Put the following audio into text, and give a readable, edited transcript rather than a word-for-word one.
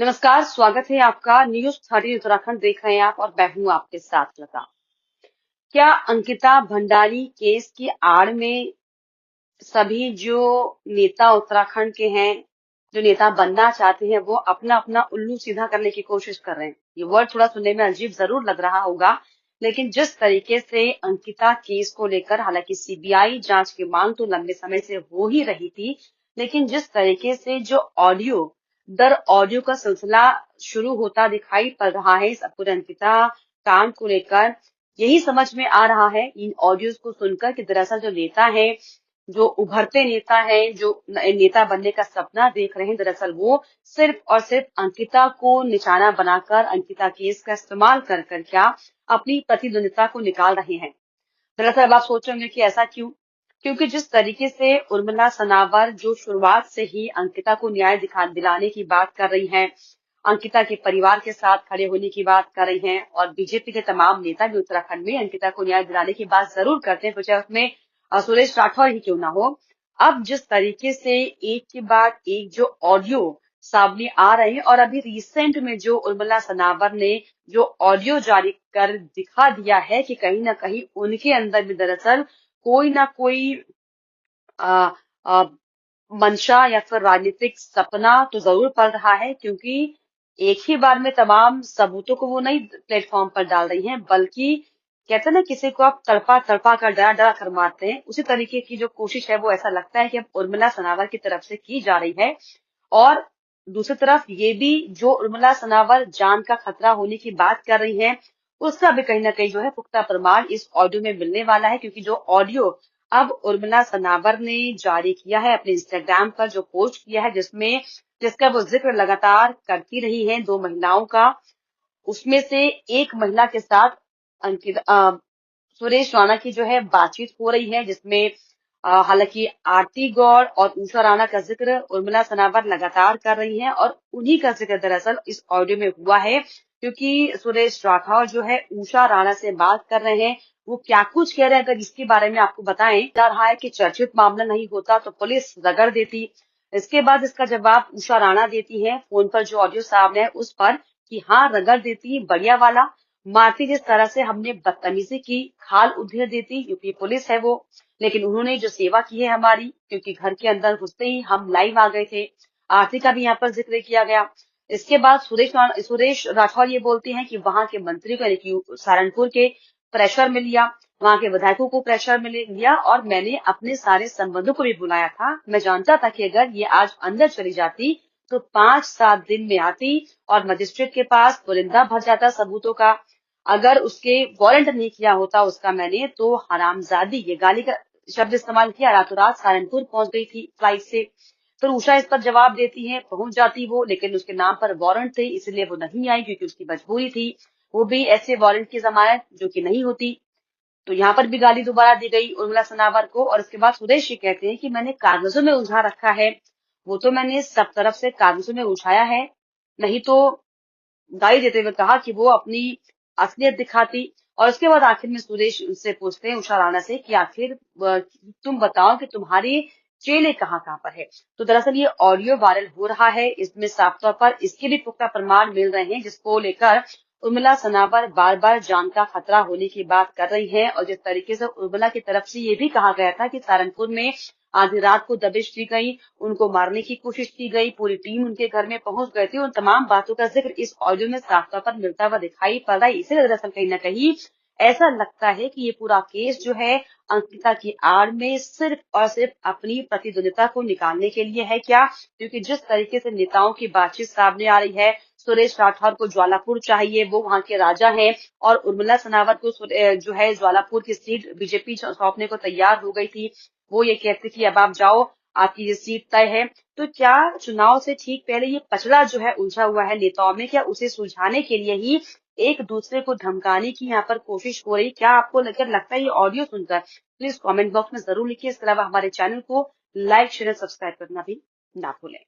नमस्कार, स्वागत है आपका। न्यूज 13 उत्तराखंड देख रहे हैं आप और मैं हूं आपके साथ लता। क्या अंकिता भंडारी केस की आड़ में सभी जो नेता उत्तराखंड के हैं, जो नेता बनना चाहते हैं, वो अपना अपना उल्लू सीधा करने की कोशिश कर रहे हैं? ये वर्ड थोड़ा सुनने में अजीब जरूर लग रहा होगा, लेकिन जिस तरीके से अंकिता केस को लेकर, हालांकि सीबीआई जांच की मांग तो लंबे समय से हो ही रही थी, लेकिन जिस तरीके से जो ऑडियो दर ऑडियो का सिलसिला शुरू होता दिखाई पड़ रहा है इस पूरे अंकिता कांड को लेकर, यही समझ में आ रहा है इन ऑडियोज को सुनकर कि दरअसल जो नेता है, जो उभरते नेता हैं, जो नेता बनने का सपना देख रहे हैं, दरअसल वो सिर्फ और सिर्फ अंकिता को निशाना बनाकर, अंकिता केस का इस्तेमाल कर कर क्या अपनी प्रतिद्वंदिता को निकाल रहे हैं। दरअसल अब आप सोच रहे होंगे कि ऐसा क्यों? क्योंकि जिस तरीके से उर्मिला सनावर जो शुरुआत से ही अंकिता को न्याय दिखा दिलाने की बात कर रही हैं, अंकिता के परिवार के साथ खड़े होने की बात कर रही हैं, और बीजेपी के तमाम नेता भी उत्तराखंड में अंकिता को न्याय दिलाने की बात जरूर करते हैं, चाहे उसमें सुरेश राठौर ही क्यों ना हो। अब जिस तरीके से एक के बाद एक जो ऑडियो सामने आ रहे हैं, और अभी रिसेंट में जो उर्मिला सनावर ने जो ऑडियो जारी कर दिखा दिया है कि कहीं ना कहीं उनके अंदर भी दरअसल कोई ना कोई आ, आ, मंशा या फिर राजनीतिक सपना तो जरूर पड़ रहा है, क्योंकि एक ही बार में तमाम सबूतों को वो नहीं प्लेटफॉर्म पर डाल रही हैं, बल्कि कहते हैं ना, किसी को आप तड़पा तड़पा कर डरा डरा कर मारते हैं, उसी तरीके की जो कोशिश है वो ऐसा लगता है कि अब उर्मिला सनावर की तरफ से की जा रही है। और दूसरी तरफ ये भी जो उर्मिला सनावर जान का खतरा होने की बात कर रही है, उसका भी कहीं ना कहीं जो है पुख्ता प्रमाण इस ऑडियो में मिलने वाला है, क्योंकि जो ऑडियो अब उर्मिला सनावर ने जारी किया है अपने इंस्टाग्राम पर, जो पोस्ट किया है, जिसका वो जिक्र लगातार करती रही है दो महिलाओं का, उसमें से एक महिला के साथ सुरेश राणा की जो है बातचीत हो रही है, जिसमें हालांकि आरती गौड़ और उषा राणा का जिक्र उर्मिला सनावर लगातार कर रही हैं, और उन्हीं का जिक्र दरअसल इस ऑडियो में हुआ है, क्योंकि सुरेश राठौर जो है उषा राणा से बात कर रहे हैं। वो क्या कुछ कह रहे हैं, अगर इसके बारे में आपको बताएं, जा रहा है कि चर्चित मामला नहीं होता तो पुलिस रगड़ देती। इसके बाद इसका जवाब उषा राणा देती है फोन पर, जो ऑडियो सामने है उस पर, कि हाँ रगड़ देती, बढ़िया वाला, मारती जिस तरह से हमने बदतमीजी की, खाल उधेड़ देती, क्योंकि पुलिस है वो, लेकिन उन्होंने जो सेवा की है हमारी, क्योंकि घर के अंदर घुसते ही हम लाइव आ गए थे। आरती का भी यहाँ पर जिक्र किया गया। इसके बाद सुरेश राठौर ये बोलते हैं कि वहां के मंत्री को, यानी कि सहारनपुर के, प्रेशर में लिया, वहां के विधायकों को प्रेशर में लिया, और मैंने अपने सारे संबंधों को भी बुलाया था। मैं जानता था कि अगर ये आज अंदर चली जाती तो 5-7 दिन में आती और मजिस्ट्रेट के पास पुलिंदा भर जाता सबूतों का। अगर उसके वारंट नहीं किया होता उसका मैंने, तो हरामजादी, ये गाली का शब्द इस्तेमाल किया, रातों रात सहारनपुर पहुंच गई थी फ्लाइट से। फिर उषा इस पर जवाब देती है, पहुंच जाती वो, लेकिन उसके नाम पर वारंट थे इसलिए वो नहीं आई, क्योंकि उसकी मजबूरी थी, वो भी ऐसे वारंट की जमानत जो कि नहीं होती। तो यहाँ पर भी गाली दोबारा दी गई उर्मिला सनावर को। और इसके बाद सुरेश जी कहते हैं कि मैंने कागजों में उलझा रखा है, वो तो मैंने सब तरफ से कागजों में उलझाया है, नहीं तो गाली देते हुए कहा कि वो अपनी असलियत दिखाती। और उसके बाद आखिर में सुरेश उनसे पूछते हैं, उषा राणा से, कि आखिर तुम बताओ कि तुम्हारी चेले कहाँ कहाँ पर है। तो दरअसल ये ऑडियो वायरल हो रहा है, इसमें साफ तौर पर इसके भी पुख्ता प्रमाण मिल रहे हैं, जिसको लेकर उर्मिला सनावर बार बार जान का खतरा होने की बात कर रही है। और जिस तरीके से उर्मिला की तरफ से ये भी कहा गया था कि सहारनपुर में आधी रात को दबिश दी गई, उनको मारने की कोशिश की गई, पूरी टीम उनके घर में पहुंच गई थी, उन तमाम बातों का जिक्र इस ऑडियो में साफ तौर पर मिलता हुआ दिखाई पड़ रहा है। इसीलिए दरअसल कहीं ना कहीं ऐसा लगता है कि ये पूरा केस जो है अंकिता की आड़ में सिर्फ और सिर्फ अपनी प्रतिद्वंदिता को निकालने के लिए है क्या? क्योंकि जिस तरीके से नेताओं की बातचीत सामने आ रही है, सुरेश राठौर को ज्वालापुर चाहिए, वो वहां के राजा हैं, और उर्मिला सनावर को जो है ज्वालापुर की सीट बीजेपी सौंपने को तैयार हो गई थी। वो ये कहती थी अब आप जाओ, आपकी ये सीट तय है। तो क्या चुनाव से ठीक पहले ये पचड़ा जो है उलझा हुआ है नेताओं में, क्या उसे सुलझाने के लिए ही एक दूसरे को धमकाने की यहाँ पर कोशिश हो रही? क्या आपको लगता है ये ऑडियो सुनकर? प्लीज कमेंट बॉक्स में जरूर लिखिए। इसके अलावा हमारे चैनल को लाइक शेयर सब्सक्राइब करना भी ना भूलें।